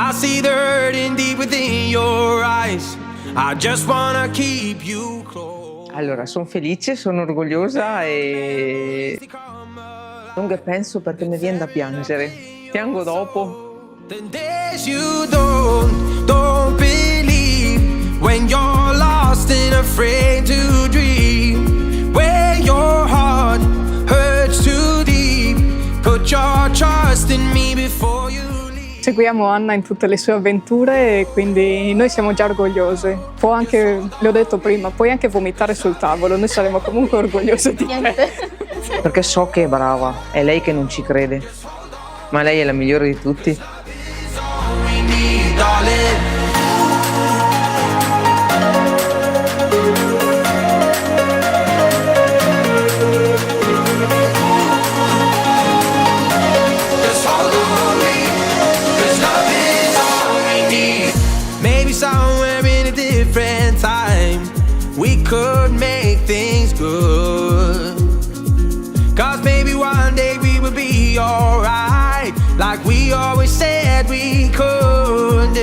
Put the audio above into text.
I see the hurting deep within your eyes. I just wanna keep you close. Allora, sono felice, sono orgogliosa e non che penso perché mi viene da piangere. Piango dopo. The days you don't believe when you're lost and afraid to dream, where your heart hurts too deep, put your trust in me before you leave. Seguiamo Anna in tutte le sue avventure e quindi noi siamo già orgogliose. Può anche, le ho detto prima, puoi anche vomitare sul tavolo, noi saremo comunque orgogliose di te. Perché so che è brava, è lei che non ci crede, ma lei è la migliore di tutti. All we need, darling. Just follow me, 'cause love is all we need. Maybe somewhere in a different time we could make things good. 'Cause maybe one day we will be alright, like we always said we could.